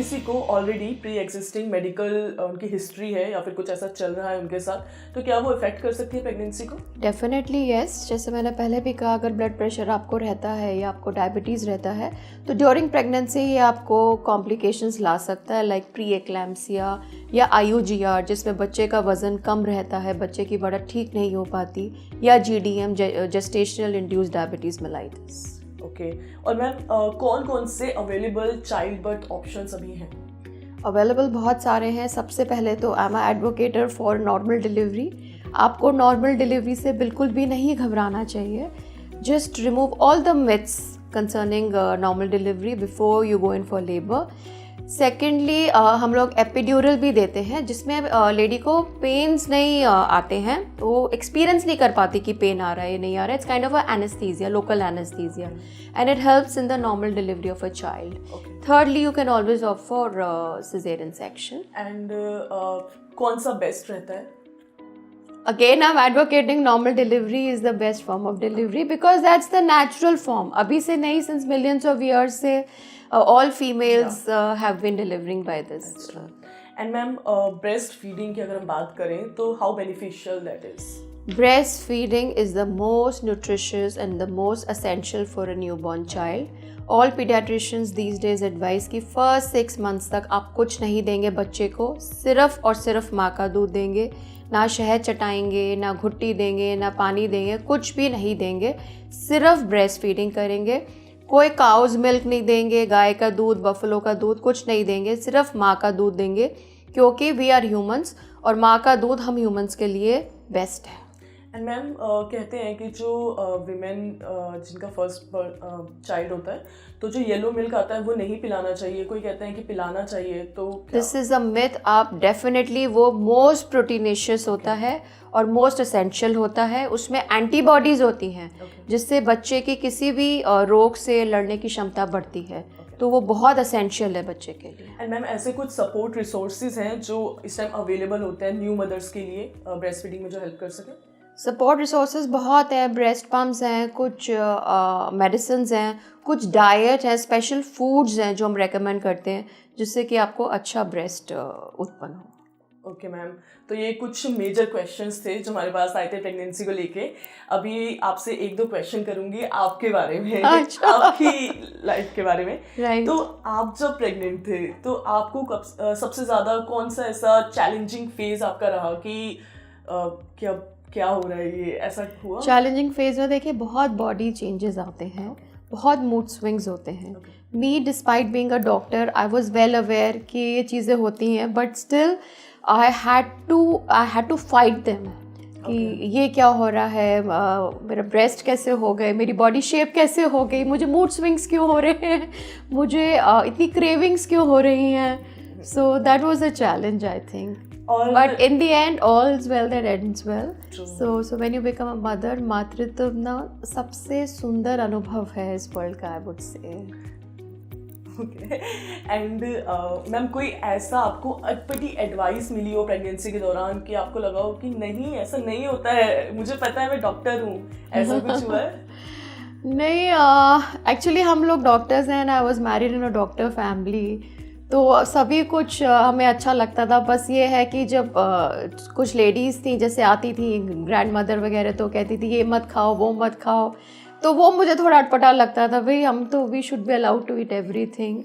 किसी को already pre existing medical उनकी हिस्ट्री है या फिर कुछ ऐसा चल रहा है उनके साथ, तो क्या वो इफेक्ट कर सकती है प्रेगनेंसी को? Definitely yes. जैसे मैंने पहले भी कहा, अगर ब्लड प्रेशर आपको रहता है या आपको डायबिटीज़ रहता है तो ड्यूरिंग प्रेगनेंसी ये आपको कॉम्प्लिकेशंस ला सकता है, लाइक प्री एक्लैम्सिया या IUGR जिसमें बच्चे का वज़न कम रहता है, बच्चे की बढ़त ठीक नहीं हो पाती, या GDM gestational induced diabetes mellitus. Okay. और मैम कौन कौन से अवेलेबल चाइल्ड बर्थ ऑप्शंस अभी हैं? अवेलेबल बहुत सारे हैं। सबसे पहले तो I am advocator for normal delivery. आपको नॉर्मल डिलीवरी से बिल्कुल भी नहीं घबराना चाहिए। Just remove all the myths concerning normal delivery before you go in for labour. Secondly हम लोग एपिड्यूरल भी देते हैं जिसमें लेडी को पेन्स नहीं आते हैं, वो एक्सपीरियंस नहीं कर पाती कि पेन आ रहा है या नहीं आ रहा है। It's kind of anaesthesia, local anaesthesia, and it helps in the normal delivery of a child. Thirdly, you can always opt for cesarean section. And कौन सा बेस्ट रहता है? Again, I'm advocating normal delivery is the best form of delivery because that's the natural form. अभी से नहीं, since millions of years से all females have been delivering by this. And ma'am breast feeding की अगर हम बात करें तो how beneficial that is? Breastfeeding is the most nutritious and the most essential for a newborn child. All pediatricians these days advise कि first 6 months तक आप कुछ नहीं देंगे बच्चे को, सिर्फ और सिर्फ माँ का दूध देंगे। ना शहद चटाएंगे, ना घुट्टी देंगे, ना पानी देंगे, कुछ भी नहीं देंगे, सिर्फ ब्रेस्ट फीडिंग करेंगे। कोई काउज मिल्क नहीं देंगे, गाय का दूध, बफलो का दूध कुछ नहीं देंगे, सिर्फ माँ का दूध देंगे, क्योंकि वी आर ह्यूमंस और माँ का दूध हम ह्यूमंस के लिए बेस्ट है। एंड मैम कहते हैं कि जो विमेन जिनका फर्स्ट चाइल्ड होता है तो जो येलो मिल्क आता है वो नहीं पिलाना चाहिए, कोई कहते हैं कि पिलाना चाहिए, तो दिस इज़ अ मिथ। आप डेफिनेटली, वो मोस्ट प्रोटीनेशियस होता है और मोस्ट एसेंशियल होता है। उसमें एंटीबॉडीज़ होती हैं जिससे बच्चे की किसी भी रोग से लड़ने की क्षमता बढ़ती है, तो वो बहुत एसेंशियल है बच्चे के लिए। एंड मैम ऐसे कुछ सपोर्ट रिसोर्सेज हैं जो इस टाइम अवेलेबल होते हैं न्यू मदर्स के लिए ब्रेस्ट फीडिंग में जो हेल्प कर सके? सपोर्ट रिसोर्सेज बहुत हैं, ब्रेस्ट पम्प्स हैं, कुछ मेडिसिन्स हैं, कुछ डाइट है, स्पेशल फूड्स हैं जो हम रेकमेंड करते हैं जिससे कि आपको अच्छा ब्रेस्ट उत्पन्न हो। ओके मैम, तो ये कुछ मेजर क्वेश्चंस थे जो हमारे पास आए थे प्रेगनेंसी को लेके। अभी आपसे 1-2 क्वेश्चन करूंगी आपके बारे में, अच्छा। आपकी लाइफ के बारे में। Right. तो आप जब प्रेग्नेंट थे तो आपको सबसे ज़्यादा कौन सा ऐसा चैलेंजिंग फेज आपका रहा कि क्या हो रहा है, ये ऐसा हुआ? चैलेंजिंग फेज में देखिए बहुत बॉडी चेंजेस आते हैं, बहुत मूड स्विंग्स होते हैं। Me despite being a doctor I was well aware कि ये चीज़ें होती हैं, but still I had to fight them कि ये क्या हो रहा है, मेरा ब्रेस्ट कैसे हो गए, मेरी बॉडी शेप कैसे हो गई, मुझे मूड स्विंग्स क्यों हो रहे हैं, मुझे इतनी क्रेविंग्स क्यों हो रही हैं। So that was a challenge I think, but in the end all is well that ends well. So when you become a mother, मातृत्व ना सबसे सुंदर अनुभव है इस वर्ल्ड का, I would say. Okay. And ma'am कोई ऐसा आपको अटपटी एडवाइस मिली हो प्रेगनेंसी के दौरान कि आपको लगा हो कि नहीं ऐसा नहीं होता है, मुझे पता है मैं डॉक्टर हूँ, ऐसा कुछ हुआ है? नहीं, एक्चुअली हम लोग डॉक्टर्स हैं and I was married in a doctor family, तो सभी कुछ हमें अच्छा लगता था। बस ये है कि जब कुछ लेडीज़ थी जैसे आती थी ग्रैंड मदर वगैरह, तो कहती थी ये मत खाओ वो मत खाओ, तो वो मुझे थोड़ा अटपटा लगता था। भाई हम तो we should be allowed to eat everything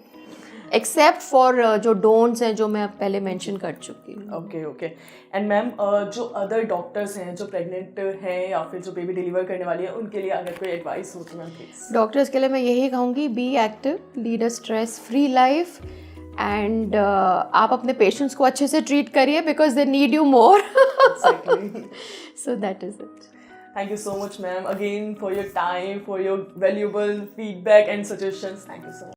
except for जो डोंट्स हैं जो मैं पहले मेंशन कर चुकी हूँ। ओके। एंड मैम जो अदर डॉक्टर्स हैं जो प्रेग्नेंट हैं या फिर जो बेबी डिलीवर करने वाली है, उनके लिए अगर कोई एडवाइस हो तो मैम प्लीज। डॉक्टर्स के लिए मैं यही कहूँगी, be active, lead a stress free life, and आप अपने पेशेंट्स को अच्छे से ट्रीट करिए because they need you more. So that is it. Thank you so much, ma'am, again for your time, for your valuable feedback and suggestions. Thank you so much.